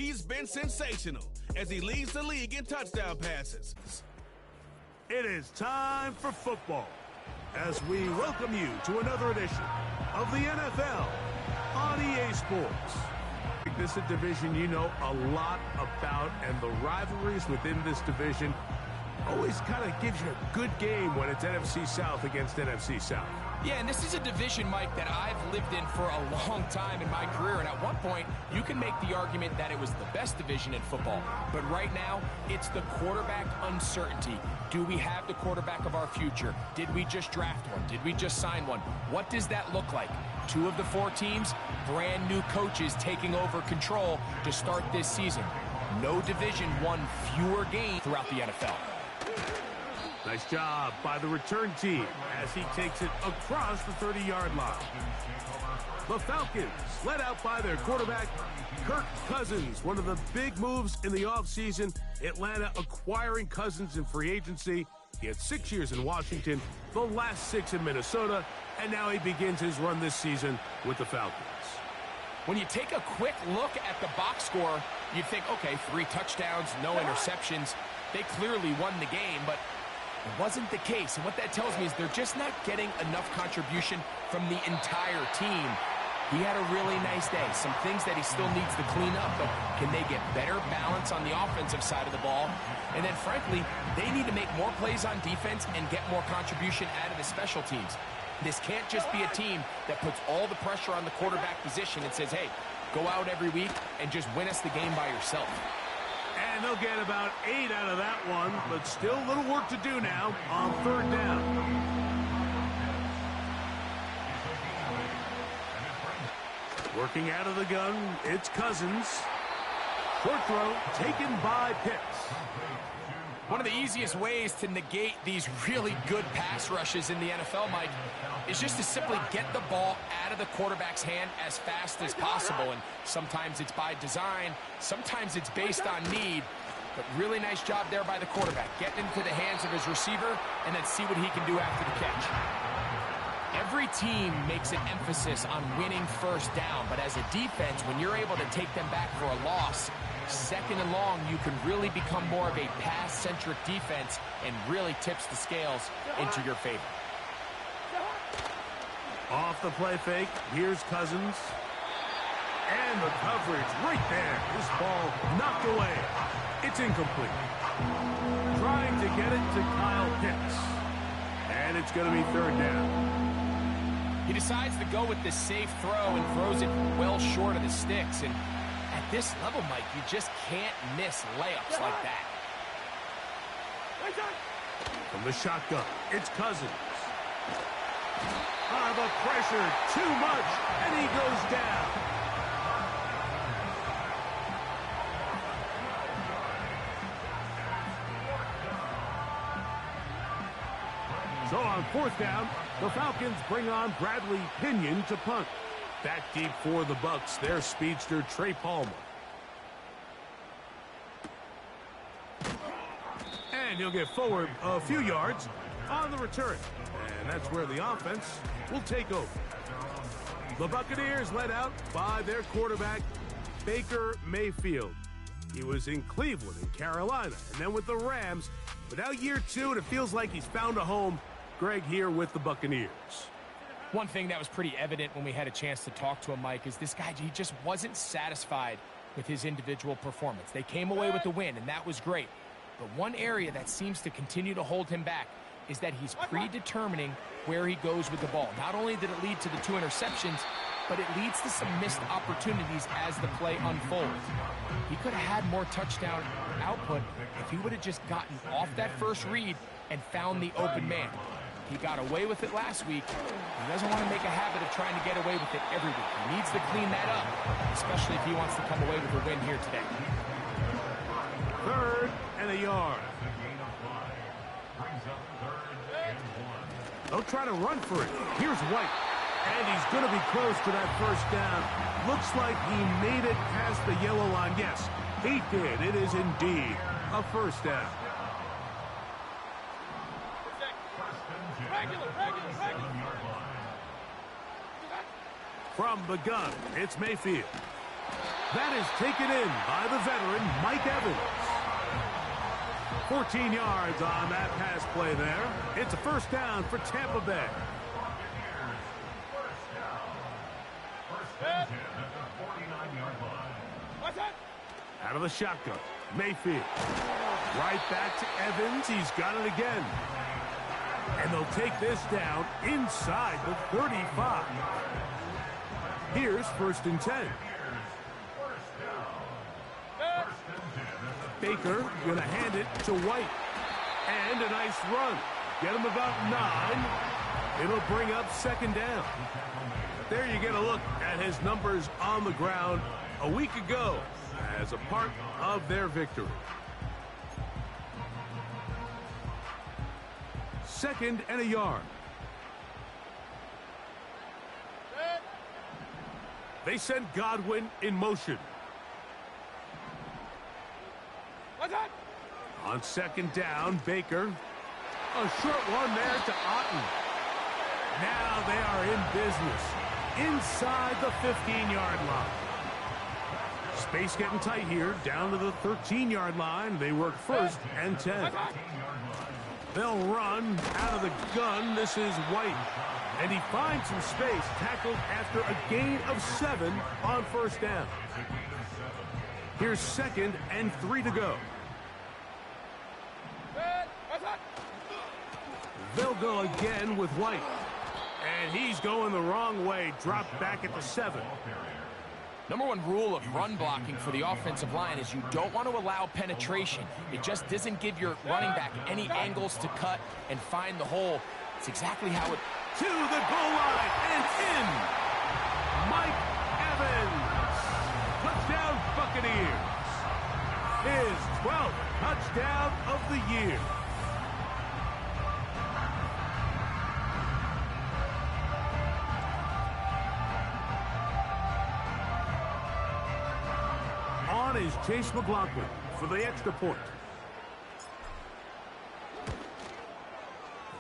He's been sensational as he leads the league in touchdown passes. It is time for football as we welcome you to another edition of the NFL on EA Sports. This is a division you know a lot about, and the rivalries within this division always kind of gives you a good game when it's NFC South against NFC South. Yeah, and this is a division, Mike, that I've lived in for a long time in my career. And at one point, you can make the argument that it was the best division in football. But right now, it's the quarterback uncertainty. Do we have the quarterback of our future? Did we just draft one? Did we just sign one? What does that look like? 2 of the 4 teams, brand new coaches taking over control to start this season. No division won fewer games throughout the NFL. Nice job by the return team as he takes it across the 30-yard line. The Falcons, led out by their quarterback, Kirk Cousins. One of the big moves in the offseason, Atlanta acquiring Cousins in free agency. He had 6 years in Washington, the last 6 in Minnesota, and now he begins his run this season with the Falcons. When you take a quick look at the box score, you'd think, okay, 3 touchdowns, no interceptions. They clearly won the game, but it wasn't the case. And what that tells me is they're just not getting enough contribution from the entire team. He had a really nice day. Some things that he still needs to clean up, but can they get better balance on the offensive side of the ball? And then, frankly, they need to make more plays on defense and get more contribution out of the special teams. This can't just be a team that puts all the pressure on the quarterback position and says, hey, go out every week and just win us the game by yourself. And they'll get about 8 out of that one, but still a little work to do now on 3rd down. Working out of the gun, it's Cousins. Short throw taken by Pitts. One of the easiest ways to negate these really good pass rushes in the NFL, Mike, is just to simply get the ball out of the quarterback's hand as fast as possible. And sometimes it's by design, sometimes it's based on need. But really nice job there by the quarterback, getting into the hands of his receiver and then see what he can do after the catch. Every team makes an emphasis on winning first down, but as a defense, when you're able to take them back for a loss, 2nd and long, you can really become more of a pass-centric defense and really tips the scales into your favor. Off the play fake, here's Cousins. And the coverage right there. This ball knocked away. It's incomplete. Trying to get it to Kyle Pitts. And it's going to be 3rd down. He decides to go with the safe throw and throws it well short of the sticks. And at this level, Mike, you just can't miss layups like that. From the shotgun, it's Cousins. The pressure, too much, and he goes down. So on 4th down, the Falcons bring on Bradley Pinion to punt. Back deep for the Bucs, their speedster Trey Palmer. And he'll get forward a few yards on the return. And that's where the offense will take over. The Buccaneers led out by their quarterback, Baker Mayfield. He was in Cleveland and Carolina, and then with the Rams. But now year 2, and it feels like he's found a home. Greg here with the Buccaneers. One thing that was pretty evident when we had a chance to talk to him, Mike, is this guy, he just wasn't satisfied with his individual performance. They came away with the win, and that was great. But one area that seems to continue to hold him back is that he's predetermining where he goes with the ball. Not only did it lead to the 2 interceptions, but it leads to some missed opportunities as the play unfolds. He could have had more touchdown output if he would have just gotten off that first read and found the open man. He got away with it last week. He doesn't want to make a habit of trying to get away with it every week. He needs to clean that up, especially if he wants to come away with a win here today. 3rd and a yard. They'll try to run for it. Here's White. And he's going to be close to that 1st down. Looks like he made it past the yellow line. Yes, he did. It is indeed a 1st down. From the gun, it's Mayfield. That is taken in by the veteran, Mike Evans. 14 yards on that pass play there. It's a first down for Tampa Bay. Out of the shotgun, Mayfield. Right back to Evans. He's got it again. And they'll take this down inside the 35. Here's 1st and 10. Baker going to hand it to White. And a nice run. Get him about 9. It'll bring up 2nd down. There you get a look at his numbers on the ground a week ago as a part of their victory. 2nd and a yard. They send Godwin in motion. On 2nd down, Baker. A short one there to Otten. Now they are in business inside the 15-yard line. Space getting tight here, down to the 13-yard line. They work 1st and 10. They'll run out of the gun. This is White. And he finds some space, tackled after a gain of 7 on 1st down. Here's 2nd and 3 to go. They'll go again with White. And he's going the wrong way, dropped back at the 7. Number 1 rule of run blocking for the offensive line is you don't want to allow penetration. It just doesn't give your running back any angles to cut and find the hole. It's exactly how it... To the goal line and in. Mike Evans. Touchdown Buccaneers. His 12th touchdown of the year. On is Chase McLaughlin for the extra point.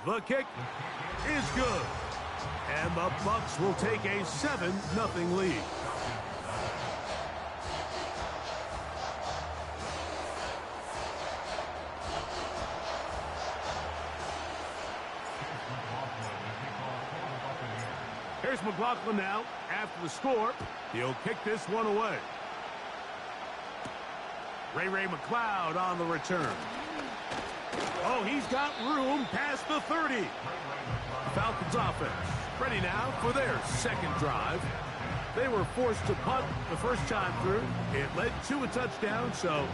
The kick is good. And the Bucs will take a 7-0 lead. Here's McLaughlin now. After the score, he'll kick this one away. Ray McLeod on the return. Oh, he's got room past the 30. Falcons offense ready now for their 2nd drive. They were forced to punt the first time through. It led to a touchdown, so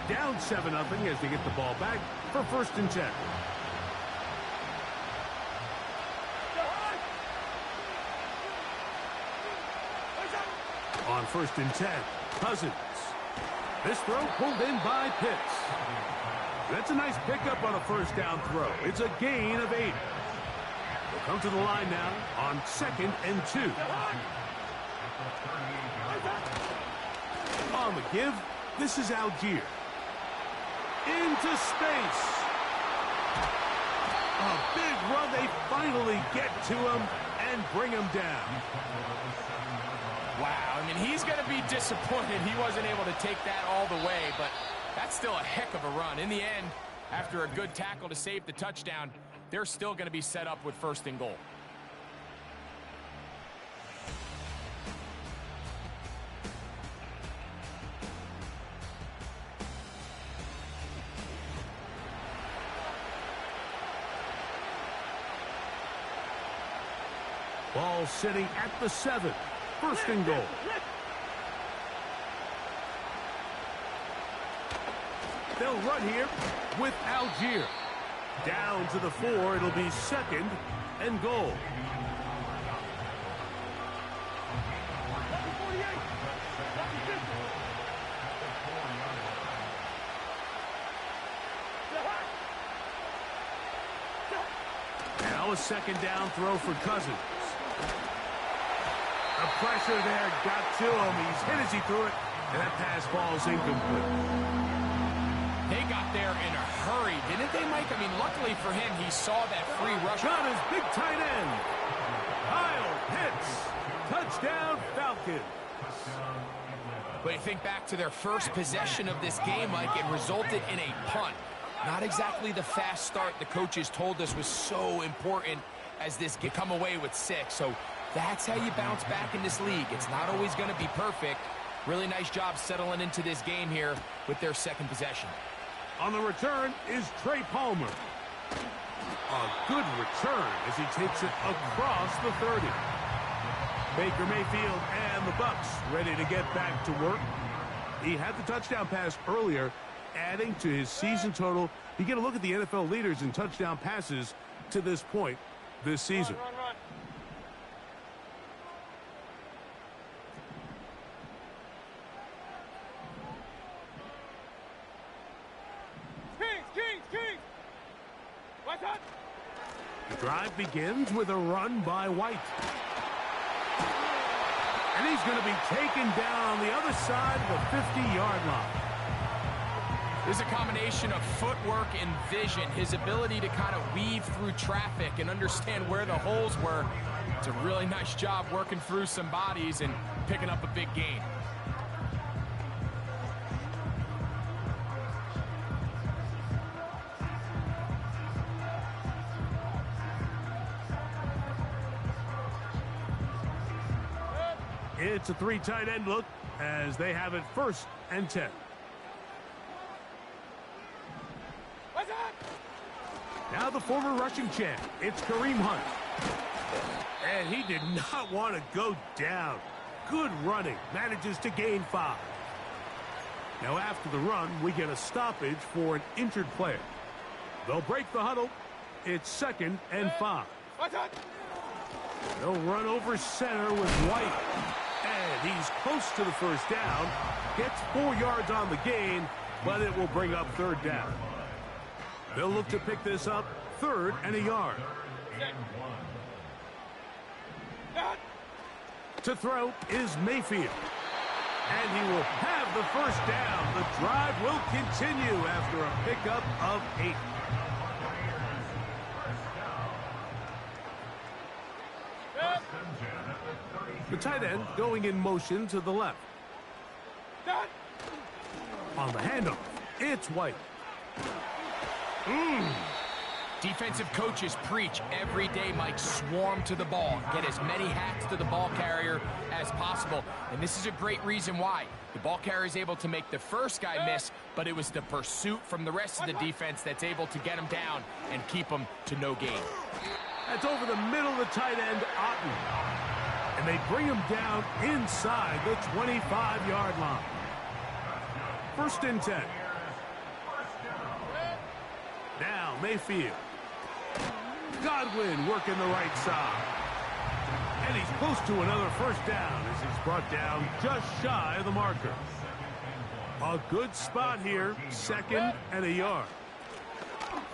down 7-0 as they get the ball back for 1st and 10. On 1st and 10, Cousins. This throw pulled in by Pitts. That's a nice pickup on a 1st down throw. It's a gain of 8. They'll come to the line now on 2nd and 2. On the give, this is Algier. Into space. A big run. They finally get to him and bring him down. Wow, I mean, he's going to be disappointed he wasn't able to take that all the way, but that's still a heck of a run. In the end, after a good tackle to save the touchdown, they're still going to be set up with 1st and goal. Ball sitting at the 7. 1st and goal. They'll run here with Algier. Down to the 4. It'll be 2nd and goal. Now a 2nd down throw for Cousins. The pressure there got to him. He's hit as he threw it, and that pass falls incomplete. They got there in a hurry, didn't they, Mike? I mean, luckily for him, he saw that free rush. Got his big tight end. Kyle Pitts. Touchdown, Falcons. But you think back to their first possession of this game, Mike, it resulted in a punt. Not exactly the fast start the coaches told us was so important as this could come away with 6. So that's how you bounce back in this league. It's not always going to be perfect. Really nice job settling into this game here with their second possession. On the return is Trey Palmer. A good return as he takes it across the 30. Baker Mayfield and the Bucs ready to get back to work. He had the touchdown pass earlier, adding to his season total. You get a look at the NFL leaders in touchdown passes to this point this season. Run. Kings! What's up? The drive begins with a run by White. And he's going to be taken down on the other side of the 50-yard line. There's a combination of footwork and vision, his ability to kind of weave through traffic and understand where the holes were. It's a really nice job working through some bodies and picking up a big gain. It's a 3 tight end look as they have it 1st and 10. What's up? Now the former rushing champ, it's Kareem Hunt. And he did not want to go down. Good running, manages to gain 5. Now after the run, we get a stoppage for an injured player. They'll break the huddle. It's 2nd and 5. What's up? They'll run over center with White. And he's close to the 1st down. Gets 4 yards on the gain, but it will bring up 3rd down. They'll look to pick this up 3rd and a yard. To throw is Mayfield. And he will have the 1st down. The drive will continue after a pickup of 8. The tight end going in motion to the left. On the handoff, it's White. Defensive coaches preach every day, Mike, swarm to the ball. Get as many hacks to the ball carrier as possible. And this is a great reason why. The ball carrier is able to make the first guy miss, but it was the pursuit from the rest of the defense that's able to get him down and keep him to no gain. That's over the middle of the tight end, Otten. And they bring him down inside the 25-yard line. 1st and 10. Now Mayfield. Godwin working the right side. And he's close to another 1st down as he's brought down just shy of the marker. A good spot here, 2nd and a yard.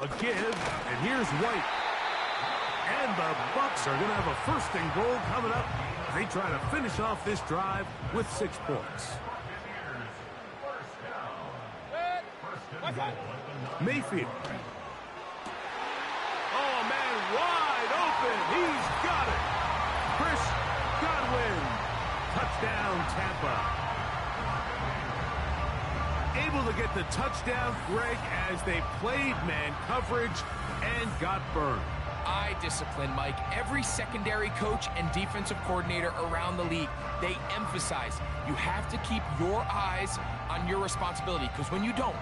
A give, and here's White. And the Bucs are going to have a 1st and goal coming up. They try to finish off this drive with 6 points. Mayfield. Oh, man, wide open. He's got it. Chris Godwin. Touchdown, Tampa. Able to get the touchdown, Greg, as they played man coverage and got burned. Eye discipline, Mike. Every secondary coach and defensive coordinator around the league, they emphasize you have to keep your eyes on your responsibility, because when you don't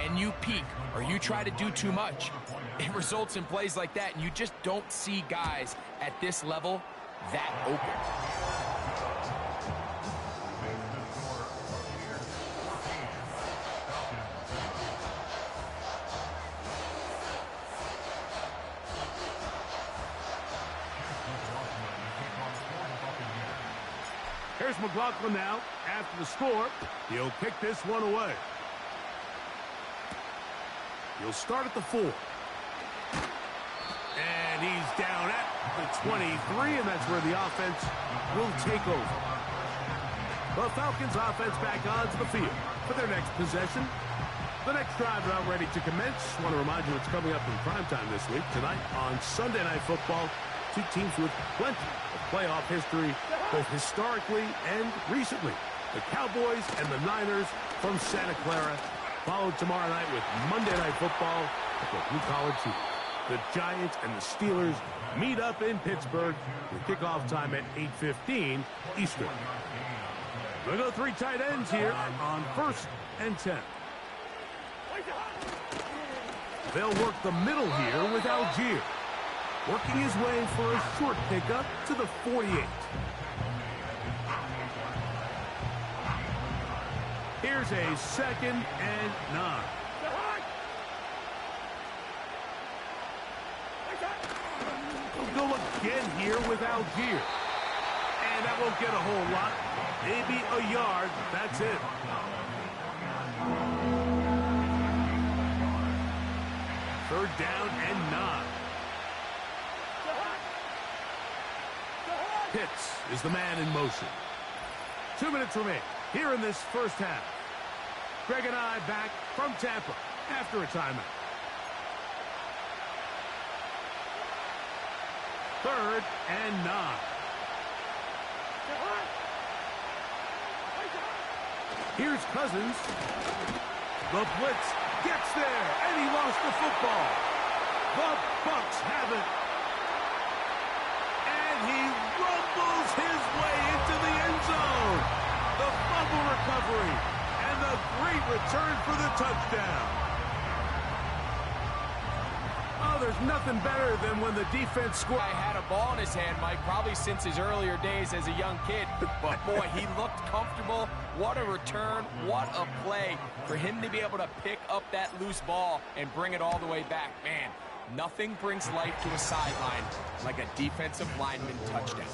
and you peek or you try to do too much, it results in plays like that, and you just don't see guys at this level that open. Here's McLaughlin now. After the score, he'll kick this one away. He'll start at the 4. And he's down at the 23, and that's where the offense will take over. The Falcons offense back onto the field for their next possession. The next drive now ready to commence. I want to remind you what's coming up in primetime this week. Tonight on Sunday Night Football, 2 teams with plenty of playoff history, both historically and recently. The Cowboys and the Niners from Santa Clara, followed tomorrow night with Monday Night Football at the Blue Collar Team. The Giants and the Steelers meet up in Pittsburgh with kickoff time at 8:15 Eastern. We'll go three tight ends here on 1st and 10. They'll work the middle here with Algier, working his way for a short pickup to the 48. Here's a 2nd and 9. He'll go again here with Algier. And that won't get a whole lot. Maybe a yard. That's it. Third down and 9. Pitts is the man in motion. 2 minutes remain here in this first half. Greg and I back from Tampa after a timeout. 3rd and 9. Here's Cousins. The blitz gets there, and he lost the football. The Bucs have it. And he rumbles his way into the end zone. The fumble recovery, and the great return for the touchdown. Oh, there's nothing better than when the defense scores. I had a ball in his hand, Mike, probably since his earlier days as a young kid. But, boy, he looked comfortable. What a return. What a play for him to be able to pick up that loose ball and bring it all the way back. Man, nothing brings life to a sideline like a defensive lineman touchdown.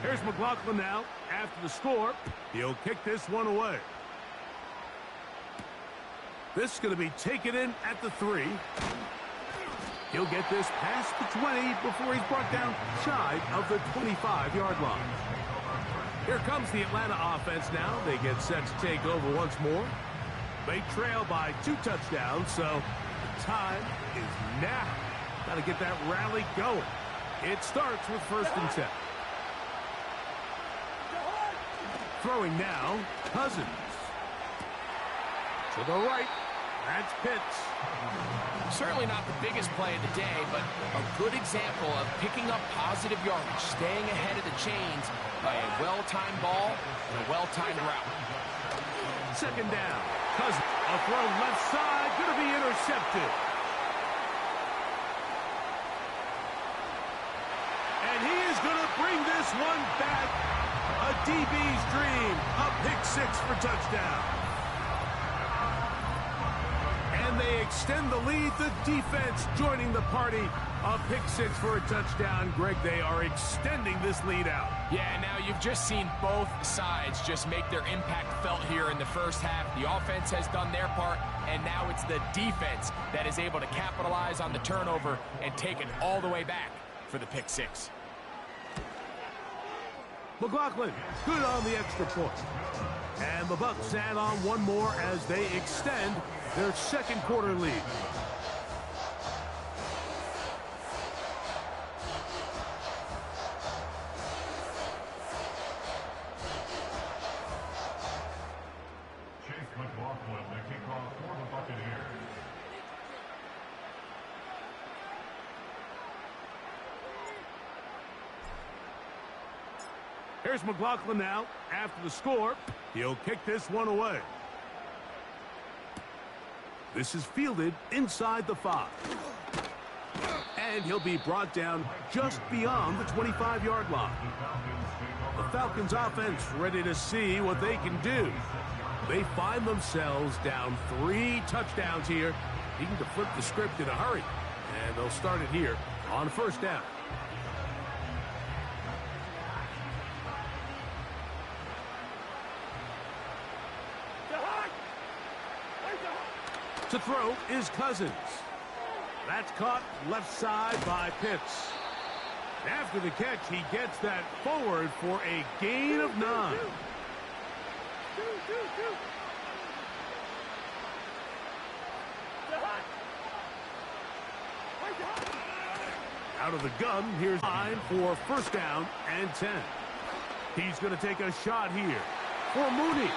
Here's McLaughlin now. After the score, he'll kick this one away. This is going to be taken in at the 3. He'll get this past the 20 before he's brought down shy of the 25-yard line. Here comes the Atlanta offense now. They get set to take over once more. They trail by 2 touchdowns, so the time is now. Got to get that rally going. It starts with 1st and 10. Throwing now, Cousins. To the right, that's Pitts. Certainly not the biggest play of the day, but a good example of picking up positive yardage, staying ahead of the chains by a well-timed ball and a well-timed route. 2nd down, Cousins. A throw left side, going to be intercepted. And he is going to bring this one back. A DB's dream, a pick 6 for touchdown. And they extend the lead. The defense joining the party. A pick 6 for a touchdown. Greg, they are extending this lead out. Yeah, now you've just seen both sides just make their impact felt here in the first half. The offense has done their part, and now it's the defense that is able to capitalize on the turnover and take it all the way back for the pick 6. McLaughlin, good on the extra point. And the Bucs add on one more as they extend their 2nd quarter lead. Chase McLaughlin, the kickoff for the Buccaneers. Here's McLaughlin now. After the score, he'll kick this one away. This is fielded inside the 5. And he'll be brought down just beyond the 25-yard line. The Falcons offense ready to see what they can do. They find themselves down 3 touchdowns here, needing to flip the script in a hurry. And they'll start it here on 1st down. To throw is Cousins. That's caught left side by Pitts. After the catch, he gets that forward for a gain of 9. Out of the gun, here's line for first down and 10. He's going to take a shot here for Mooney.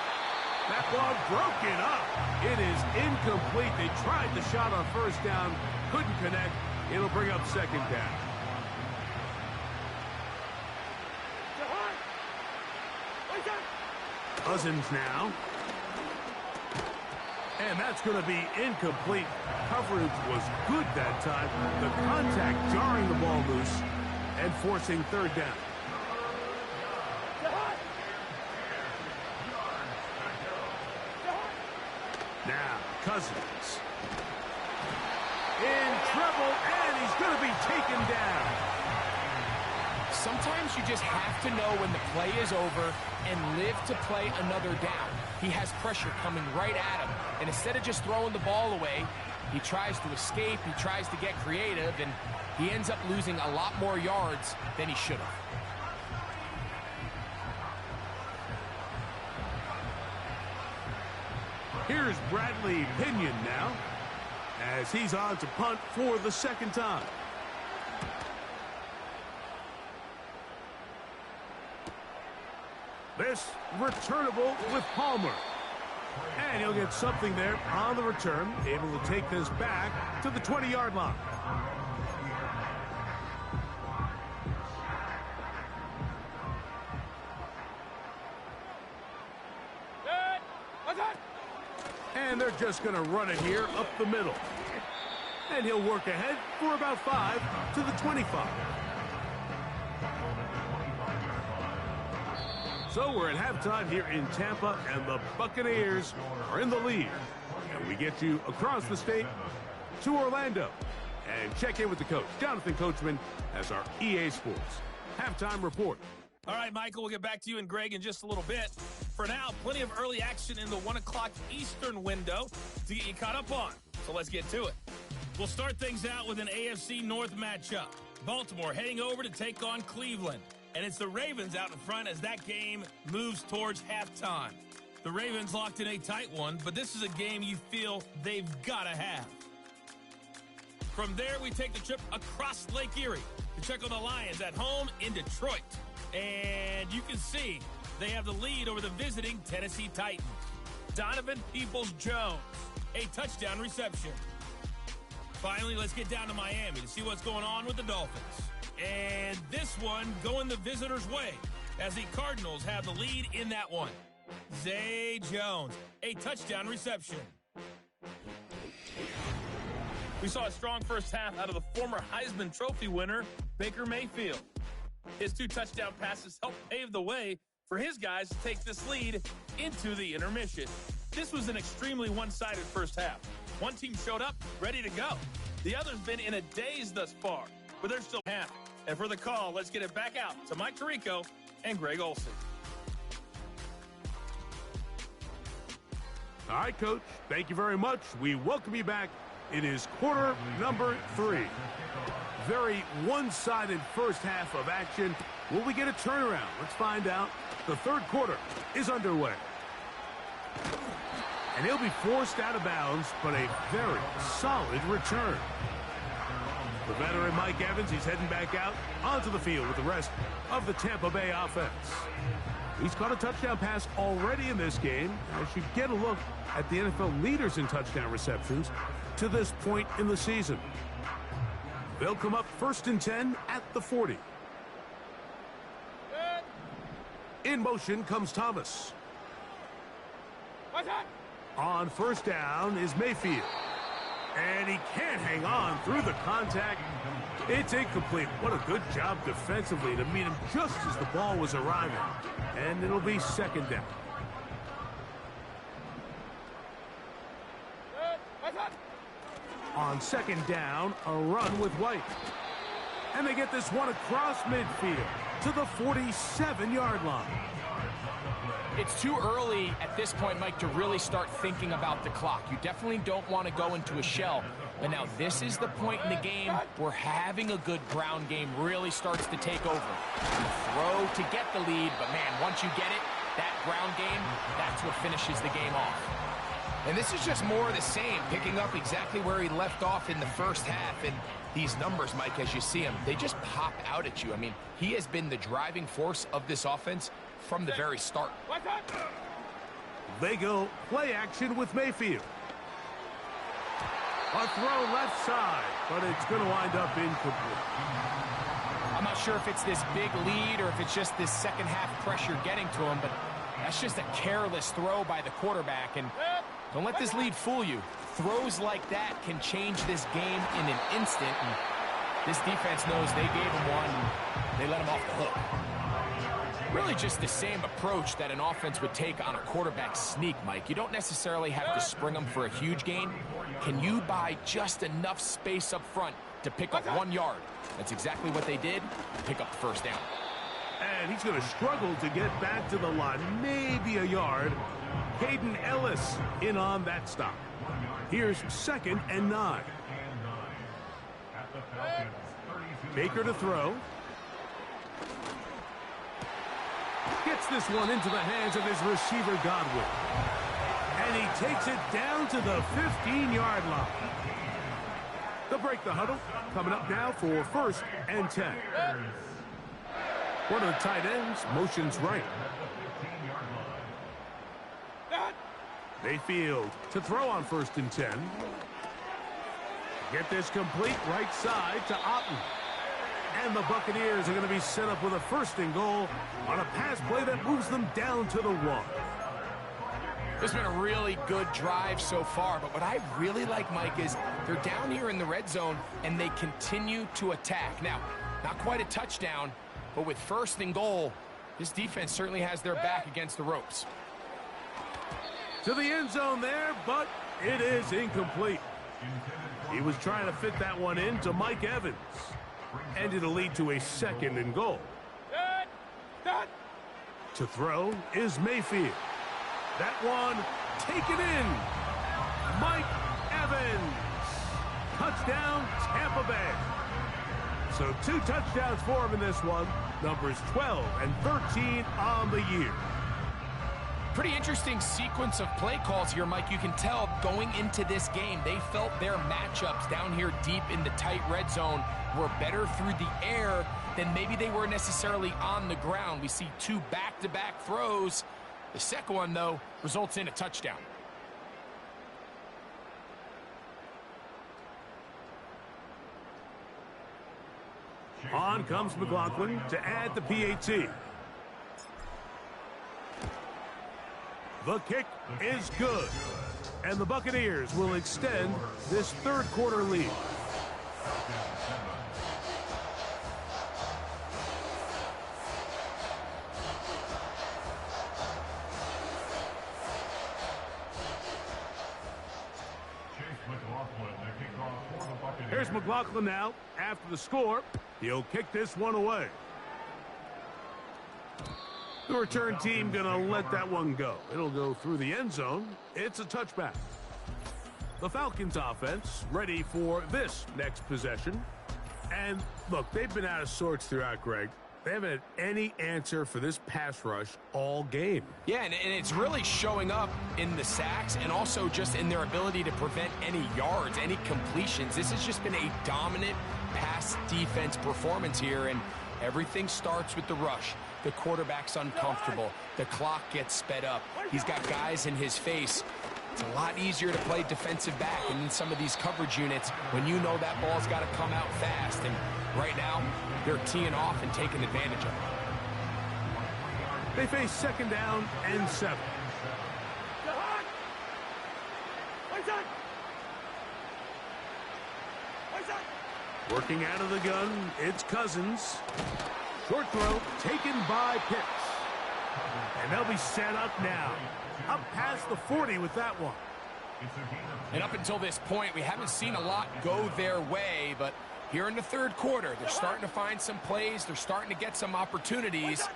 That ball broken up. It is incomplete. They tried the shot on first down, couldn't connect. It'll bring up second down. Cousins now. And that's going to be incomplete. Coverage was good that time. The contact jarring the ball loose and forcing third down. Now, Cousins. In trouble, and he's going to be taken down. Sometimes you just have to know when the play is over and live to play another down. He has pressure coming right at him, and instead of just throwing the ball away, he tries to escape, he tries to get creative, and he ends up losing a lot more yards than he should have. Here's Bradley Pinion now, as he's on to punt for the second time. This returnable with Palmer. And he'll get something there on the return, able to take this back to the 20-yard line. And they're just going to run it here up the middle. And he'll work ahead for about 5 to the 25. So we're at halftime here in Tampa, and the Buccaneers are in the lead. And we get you across the state to Orlando. And check in with the coach. Jonathan Coachman has our EA Sports halftime report. All right, Michael, we'll get back to you and Greg in just a little bit. For now, plenty of early action in the 1 o'clock Eastern window to get you caught up on. So let's get to it. We'll start things out with an AFC North matchup. Baltimore heading over to take on Cleveland. And it's the Ravens out in front as that game moves towards halftime. The Ravens locked in a tight one, but this is a game you feel they've got to have. From there, we take the trip across Lake Erie to check on the Lions at home in Detroit. And you can see they have the lead over the visiting Tennessee Titans. Donovan Peoples-Jones, a touchdown reception. Finally, let's get down to Miami to see what's going on with the Dolphins. And this one going the visitors' way as the Cardinals have the lead in that one. Zay Jones, a touchdown reception. We saw a strong first half out of the former Heisman Trophy winner, Baker Mayfield. His 2 touchdown passes helped pave the way for his guys to take this lead into the intermission. This was an extremely one-sided first half. One team showed up ready to go. The other's been in a daze thus far, but they're still happy. And for the call, let's get it back out to Mike Tirico and Greg Olsen. All right, Coach, thank you very much. We welcome you back. It is quarter number 3. Very one-sided first half of action. Will we get a turnaround? Let's find out. The third quarter is underway. And he'll be forced out of bounds, but a very solid return. The veteran Mike Evans, he's heading back out onto the field with the rest of the Tampa Bay offense. He's caught a touchdown pass already in this game. As you get a look at the NFL leaders in touchdown receptions to this point in the season. They'll come up 1st and 10 at the 40. In motion comes Thomas. On first down is Mayfield. And he can't hang on through the contact. It's incomplete. What a good job defensively to meet him just as the ball was arriving. And it'll be second down. On second down, a run with White. And they get this one across midfield to the 47-yard line. It's too early at this point, Mike, to really start thinking about the clock. You definitely don't want to go into a shell. But now this is the point in the game where having a good ground game really starts to take over. You throw to get the lead, but man, once you get it, that ground game, that's what finishes the game off. And this is just more of the same, picking up exactly where he left off in the first half. And these numbers, Mike, as you see them, they just pop out at you. I mean, he has been the driving force of this offense from the very start. They go play action with Mayfield. A throw left side, but it's going to wind up incomplete. I'm not sure if it's this big lead or if it's just this second half pressure getting to him, but that's just a careless throw by the quarterback. And don't let this lead fool you. Throws like that can change this game in an instant. And this defense knows they gave him one, and they let him off the hook. Really just the same approach that an offense would take on a quarterback sneak, Mike. You don't necessarily have to spring them for a huge gain. Can you buy just enough space up front to pick up 1 yard? That's exactly what they did. Pick up the first down. And he's going to struggle to get back to the line. Maybe a yard. Caden Ellis in on that stop. Here's 2nd and 9. Baker to throw. Gets this one into the hands of his receiver, Godwin. And he takes it down to the 15-yard line. They'll break the huddle. Coming up now for 1st and 10. One of the tight ends motions right. Mayfield to throw on 1st and 10. Get this complete right side to Otten. And the Buccaneers are going to be set up with a 1st and goal on a pass play that moves them down to the 1. This has been a really good drive so far, but what I really like, Mike, is they're down here in the red zone, and they continue to attack. Now, not quite a touchdown, but with 1st and goal, this defense certainly has their back against the ropes. To the end zone there, but it is incomplete. He was trying to fit that one in to Mike Evans. And it'll lead to a 2nd and goal. To throw is Mayfield. That one taken in. Mike Evans. Touchdown, Tampa Bay. So 2 touchdowns for him in this one. Numbers 12 and 13 on the year. Pretty interesting sequence of play calls here, Mike. You can tell going into this game, they felt their matchups down here deep in the tight red zone were better through the air than maybe they were necessarily on the ground. We see 2 back-to-back throws. The second one, though, results in a touchdown. On comes McLaughlin to add the PAT. The kick is good. And the Buccaneers will extend this 3rd quarter lead. Here's McLaughlin now. After the score, he'll kick this one away. The return team going to let that one go. It'll go through the end zone. It's a touchback. The Falcons offense ready for this next possession. And look, they've been out of sorts throughout, Greg. They haven't had any answer for this pass rush all game. Yeah, and it's really showing up in the sacks and also just in their ability to prevent any yards, any completions. This has just been a dominant pass defense performance here, and everything starts with the rush. The quarterback's uncomfortable. The clock gets sped up. He's got guys in his face. It's a lot easier to play defensive back in some of these coverage units when you know that ball's got to come out fast. And right now, they're teeing off and taking advantage of it. They face 2nd down and 7. Working out of the gun, it's Cousins. Short throw taken by Pitts. And they'll be set up now. Up past the 40 with that one. And up until this point, we haven't seen a lot go their way, but here in the 3rd quarter, they're starting to find some plays. They're starting to get some opportunities.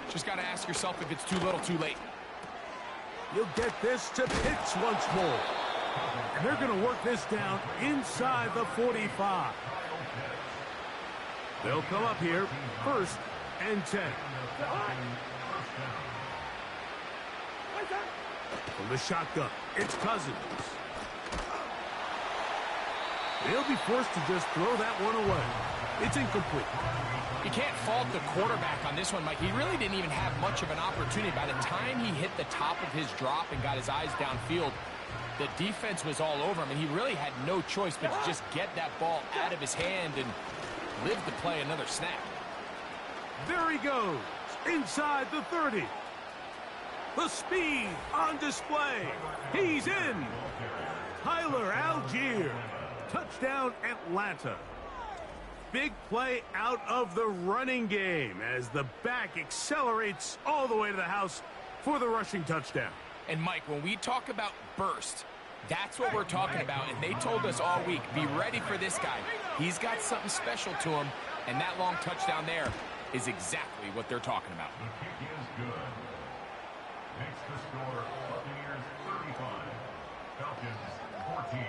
Just got to ask yourself if it's too little, too late. You'll get this to Pitts once more. And they're going to work this down inside the 45. They'll come up here 1st and 10. From the shotgun, it's Cousins. They'll be forced to just throw that one away. It's incomplete. You can't fault the quarterback on this one, Mike. He really didn't even have much of an opportunity. By the time he hit the top of his drop and got his eyes downfield, the defense was all over him, and he really had no choice but to just get that ball out of his hand and live to play another snap. There he goes, inside the 30. The speed on display. He's in. Tyler Algier. Touchdown, Atlanta. Big play out of the running game as the back accelerates all the way to the house for the rushing touchdown. And, Mike, when we talk about burst, that's what we're talking about. And they told us all week, be ready for this guy. He's got something special to him, and that long touchdown there is exactly what they're talking about. The kick is good. Makes the score Buccaneers 35, Falcons 14.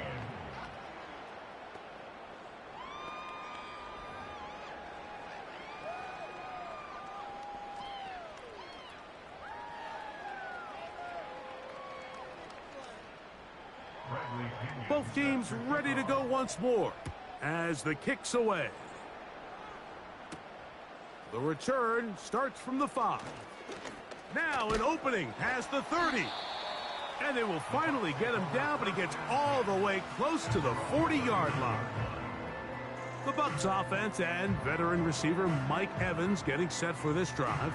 Both teams ready to go once more as the kick's away. The return starts from the 5. Now an opening past the 30. And they will finally get him down, but he gets all the way close to the 40-yard line. The Bucs offense and veteran receiver Mike Evans getting set for this drive.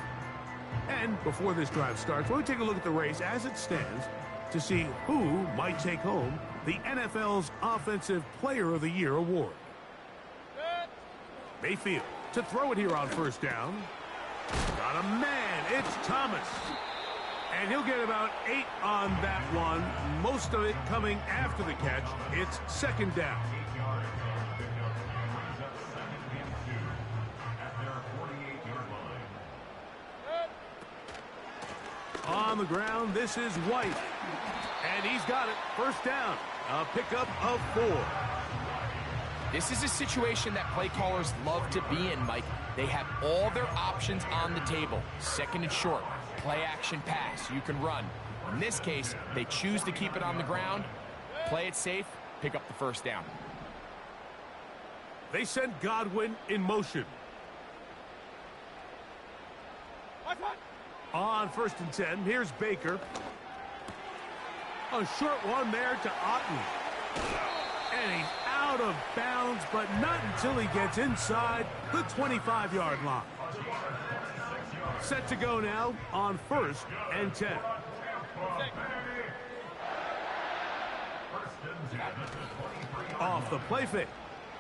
And before this drive starts, we'll take a look at the race as it stands to see who might take home the NFL's Offensive Player of the Year award. Mayfield to throw it here on first down. Got a man. It's Thomas. And he'll get about 8 on that one. Most of it coming after the catch. It's second down. On the ground, this is White. And he's got it. First down. A pickup of 4. This is a situation that play callers love to be in, Mike. They have all their options on the table. Second and short, play action pass, you can run. In this case, they choose to keep it on the ground, play it safe, pick up the first down. They send Godwin in motion. On first and 10, here's Baker. A short one there to Otten. And he's out of bounds, but not until he gets inside the 25-yard line. Set to go now on first and 10. Off the play fake,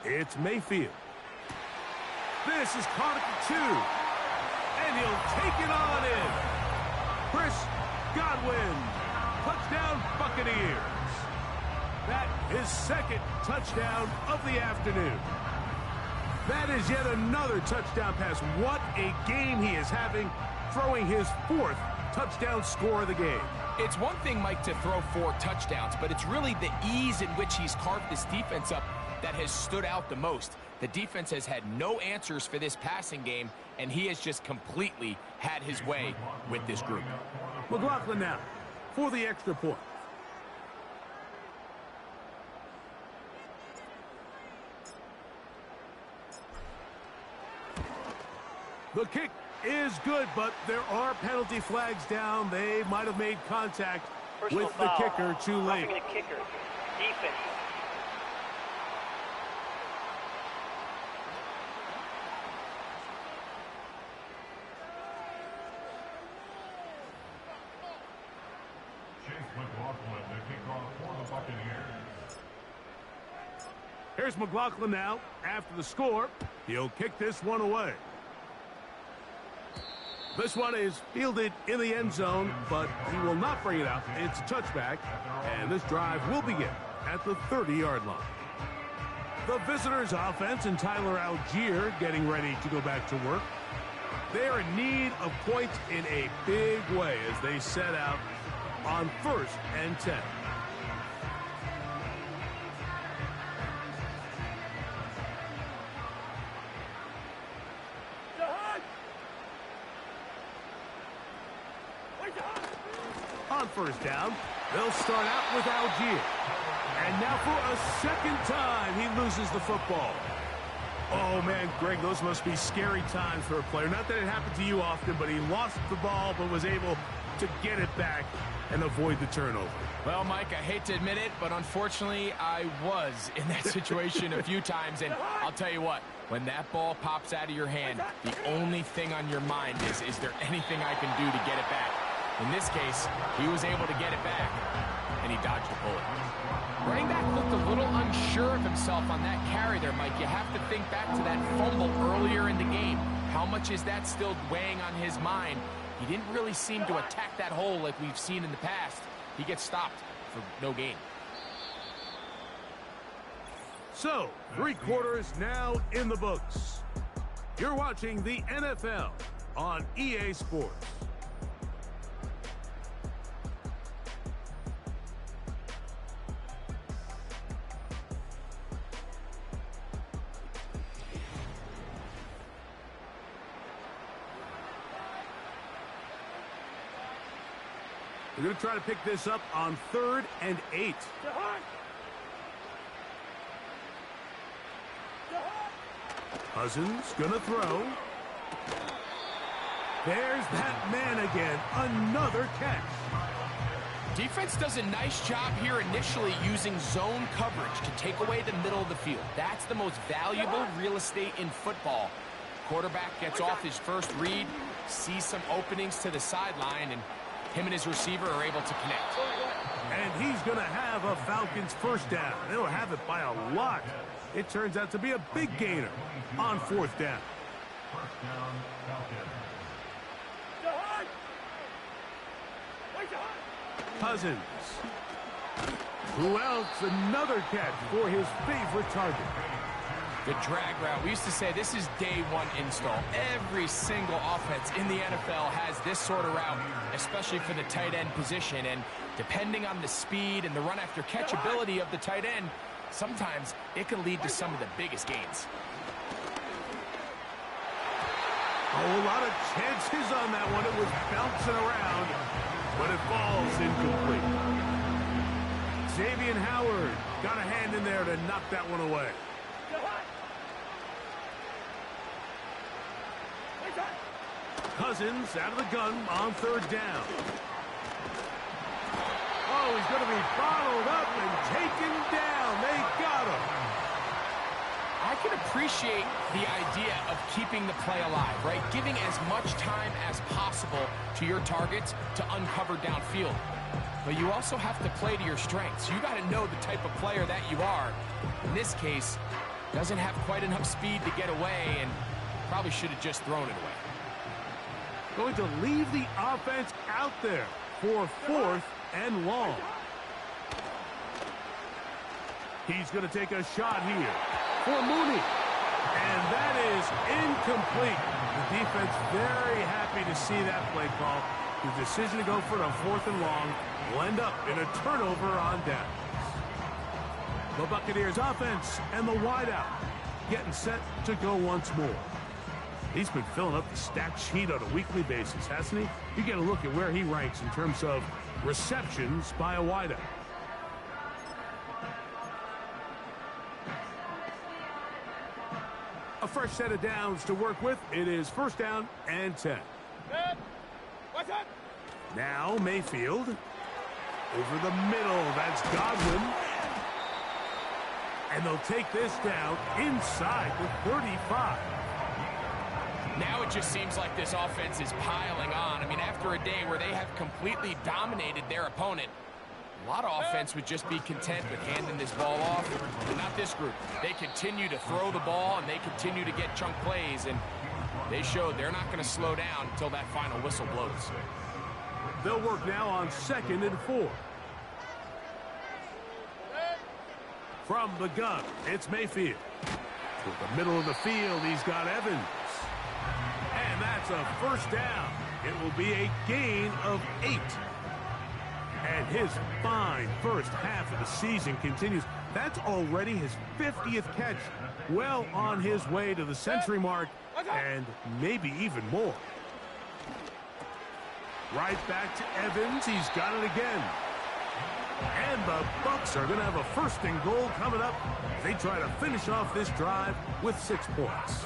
it's Mayfield. This is caught at the 2. And he'll take it on in. Chris Godwin. Touchdown, Buccaneers. That is second touchdown of the afternoon. That is yet another touchdown pass. What a game he is having, throwing his 4th touchdown score of the game. It's one thing, Mike, to throw 4 touchdowns, but it's really the ease in which he's carved this defense up that has stood out the most. The defense has had no answers for this passing game, and he has just completely had his way with this group. McLaughlin now for the extra point. The kick is good, but there are penalty flags down. They might have made contact with the kicker too late. Roughing the kicker. Defense. Here's McLaughlin now. After the score, he'll kick this one away. This one is fielded in the end zone, but he will not bring it out. It's a touchback, and this drive will begin at the 30-yard line. The visitors' offense and Tyler Algier getting ready to go back to work. They are in need of points in a big way as they set out on first and 10. On first down, They'll start out with Algier. And now for a second time, he loses the football. Oh, man, Greg, those must be scary times for a player. Not that it happened to you often, but he lost the ball but was able to get it back and avoid the turnover. Well, Mike, I hate to admit it, but unfortunately, I was in that situation a few times. And I'll tell you what, when that ball pops out of your hand, the only thing on your mind is there anything I can do to get it back? In this case, he was able to get it back, and he dodged a bullet. Running back looked a little unsure of himself on that carry there, Mike. You have to think back to that fumble earlier in the game. How much is that still weighing on his mind? He didn't really seem to attack that hole like we've seen in the past. He gets stopped for no gain. So, 3 quarters now in the books. You're watching the NFL on EA Sports. We're going to try to pick this up on 3rd and 8. Cousins going to throw. There's that man again. Another catch. Defense does a nice job here initially using zone coverage to take away the middle of the field. That's the most valuable real estate in football. Quarterback gets off his first read, sees some openings to the sideline, and him and his receiver are able to connect. And he's going to have a Falcons first down. They'll have it by a lot. It turns out to be a big gainer on 4th down. First down, Falcons. Cousins. Who else? Another catch for his favorite target. The drag route. We used to say this is day one install. Every single offense in the NFL has this sort of route, especially for the tight end position. And depending on the speed and the run after catch ability of the tight end, sometimes it can lead to some of the biggest gains. Oh, a lot of chances on that one. It was bouncing around, but it falls incomplete. Xavier Howard got a hand in there to knock that one away. Cousins out of the gun on 3rd down. Oh, he's going to be bottled up and taken down. They got him. I can appreciate the idea of keeping the play alive, right? Giving as much time as possible to your targets to uncover downfield. But you also have to play to your strengths. You got to know the type of player that you are. In this case, doesn't have quite enough speed to get away and probably should have just thrown it away. Going to leave the offense out there for 4th and long. He's going to take a shot here for Mooney. And that is incomplete. The defense very happy to see that play call. The decision to go for it on 4th and long will end up in a turnover on downs. The Buccaneers offense and the wideout getting set to go once more. He's been filling up the stat sheet on a weekly basis, hasn't he? You get a look at where he ranks in terms of receptions by a wideout. A fresh set of downs to work with. It is 1st down and 10. Now Mayfield. Over the middle. That's Godwin. And they'll take this down inside the 35. Now it just seems like this offense is piling on. I mean, after a day where they have completely dominated their opponent, a lot of offense would just be content with handing this ball off. But not this group. They continue to throw the ball, and they continue to get chunk plays, and they showed they're not going to slow down until that final whistle blows. They'll work now on 2nd and 4. From the gun, it's Mayfield. To the middle of the field, he's got Evans. And that's a 1st down. It will be a gain of 8. And his fine first half of the season continues. That's already his 50th catch. Well on his way to the century mark, and maybe even more. Right back to Evans. He's got it again. And the Bucs are going to have a first and goal coming up. They try to finish off this drive with 6 points.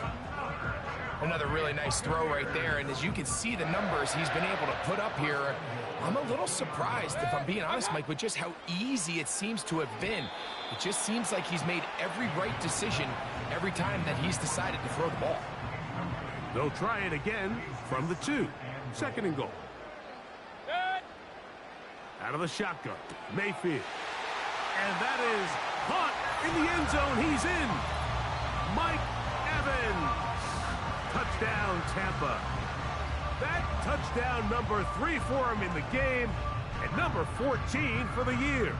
Another really nice throw right there, and as you can see the numbers he's been able to put up here, I'm a little surprised, if I'm being honest, Mike, with just how easy it seems to have been. It just seems like he's made every right decision every time that he's decided to throw the ball. They'll try it again from the 2. Second and goal. Out of the shotgun, Mayfield. And that is caught in the end zone. He's in. Mike Evans. Touchdown, Tampa. That touchdown number 3 for him in the game and number 14 for the year.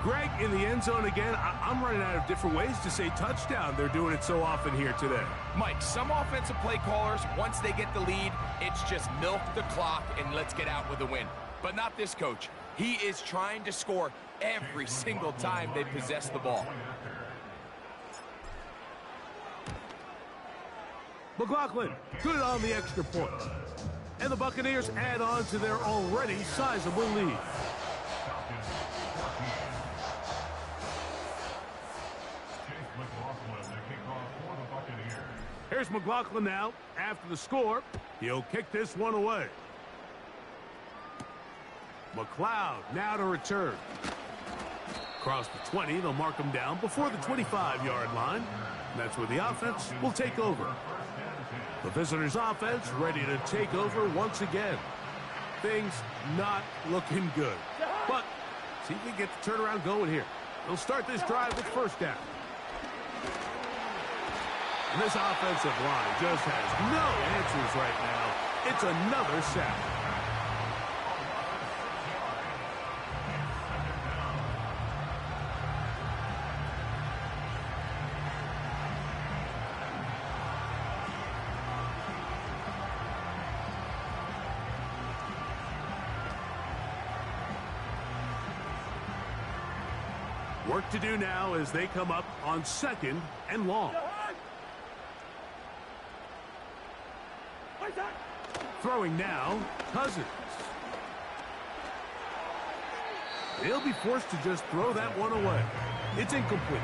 Greg, in the end zone again, I'm running out of different ways to say touchdown. They're doing it so often here today. Mike, some offensive play callers, once they get the lead, it's just milk the clock and let's get out with a win. But not this coach. He is trying to score every single time they possess the ball. McLaughlin, good on the extra point. And the Buccaneers add on to their already sizable lead. Here's McLaughlin now. After the score, he'll kick this one away. McLeod now to return. Across the 20, they'll mark him down before the 25-yard line. And that's where the offense will take over. The visitors' offense ready to take over once again. Things not looking good. But see if we can get the turnaround going here. They'll start this drive with first down. And this offensive line just has no answers right now. It's another sack. Work to do now as they come up on second and long. Throwing now, Cousins. They'll be forced to just throw that one away. It's incomplete.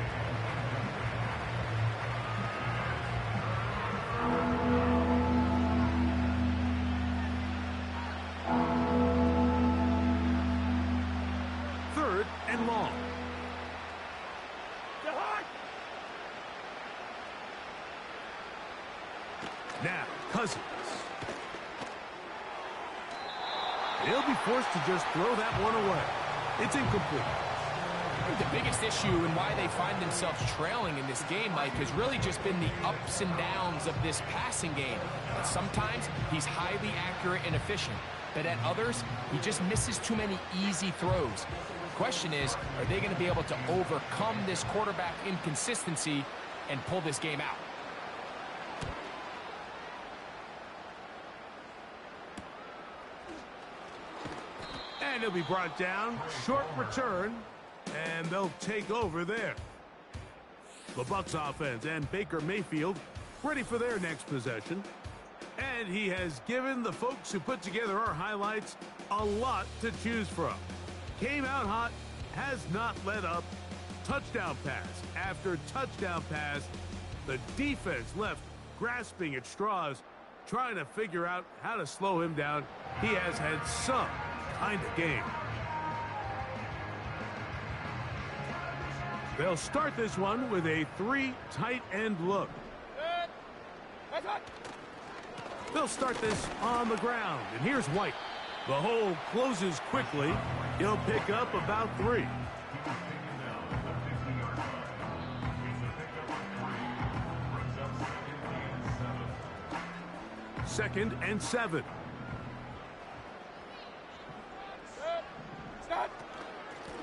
Third and long. Now, Cousins. They'll be forced to just throw that one away. It's incomplete. I think the biggest issue and why they find themselves trailing in this game, Mike, has really just been the ups and downs of this passing game. And sometimes he's highly accurate and efficient, but at others, he just misses too many easy throws. The question is, are they going to be able to overcome this quarterback inconsistency and pull this game out? And he'll be brought down. Short return. And they'll take over there. The Bucs offense and Baker Mayfield ready for their next possession. And he has given the folks who put together our highlights a lot to choose from. Came out hot, has not let up. Touchdown pass after touchdown pass. The defense left grasping at straws, trying to figure out how to slow him down. He has had some kind of game. They'll start this one with a 3 tight end look. They'll start this on the ground, and here's White. The hole closes quickly. He'll pick up about 3. Second and 7.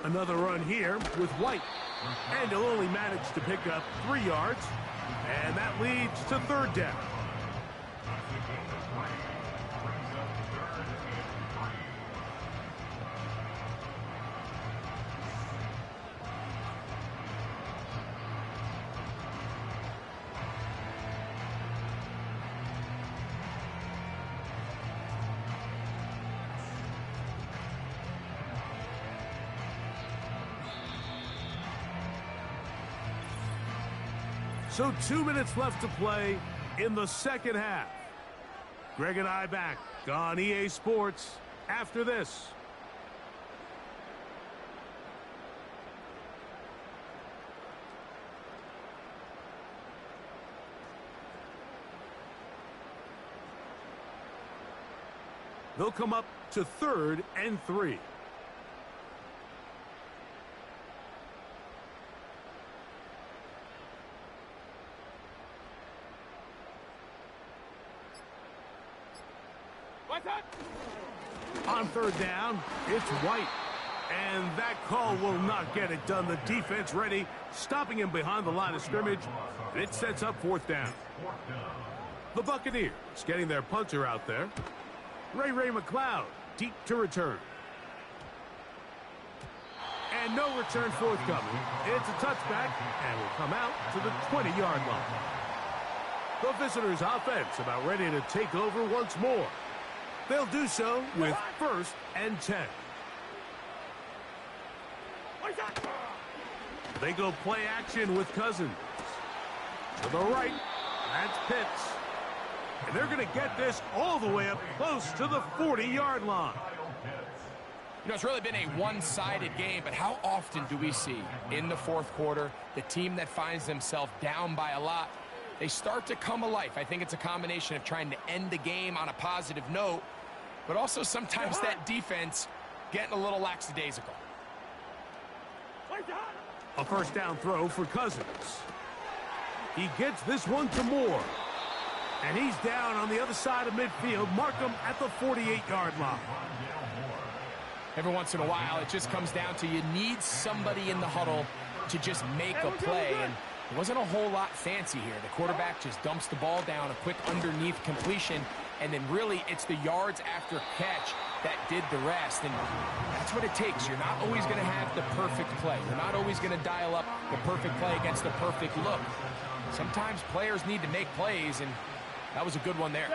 Another run here with White. And he'll only manage to pick up 3 yards. And that leads to third down. So 2 minutes left to play in the second half. Greg and I back on EA Sports after this. They'll come up to 3rd and 3. On 3rd down, it's White. And that call will not get it done. The defense ready, stopping him behind the line of scrimmage. And it sets up 4th down. The Buccaneers getting their punter out there. Ray McLeod, deep to return. And no return forthcoming. It's a touchback, and will come out to the 20-yard line. The visitors' offense about ready to take over once more. They'll do so with 1st and 10. They go play action with Cousins. To the right, that's Pitts. And they're going to get this all the way up close to the 40-yard line. You know, it's really been a one-sided game, but how often do we see in the 4th quarter the team that finds themselves down by a lot, they start to come alive? I think it's a combination of trying to end the game on a positive note, but also sometimes that defense getting a little lackadaisical. A 1st down throw for Cousins. He gets this one to Moore. And he's down on the other side of midfield. Mark him at the 48-yard line. Every once in a while, it just comes down to you need somebody in the huddle to just make a play. And it wasn't a whole lot fancy here. The quarterback just dumps the ball down, a quick underneath completion, and then really it's the yards after catch that did the rest. And that's what it takes. You're not always going to have the perfect play. You're not always going to dial up the perfect play against the perfect look. Sometimes players need to make plays, and that was a good one there.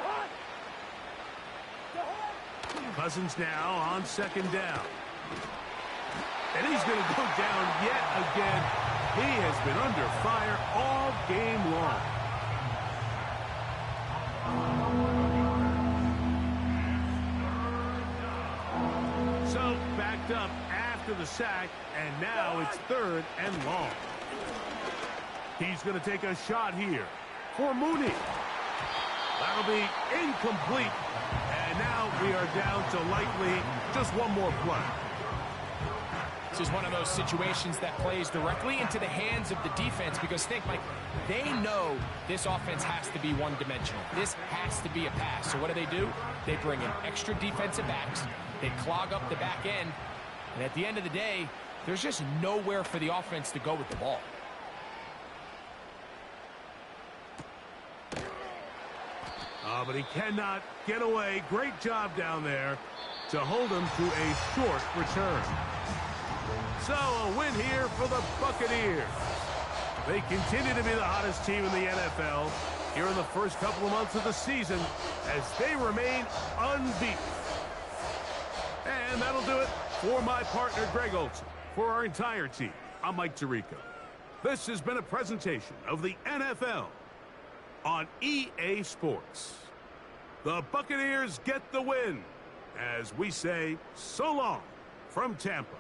Cousins now on 2nd down. And he's going to go down yet again. He has been under fire all game long. So backed up after the sack, and now it's 3rd and long. He's going to take a shot here for Mooney. That'll be incomplete. And now we are down to likely just one more play. This is one of those situations that plays directly into the hands of the defense because think, Mike, they know this offense has to be one-dimensional. This has to be a pass. So what do? They bring in extra defensive backs. They clog up the back end. And at the end of the day, there's just nowhere for the offense to go with the ball. But he cannot get away. Great job down there to hold him to a short return. So a win here for the Buccaneers. They continue to be the hottest team in the NFL here in the first couple of months of the season as they remain unbeaten. And that'll do it for my partner, Greg Olson. For our entire team, I'm Mike Tirico. This has been a presentation of the NFL on EA Sports. The Buccaneers get the win as we say so long from Tampa.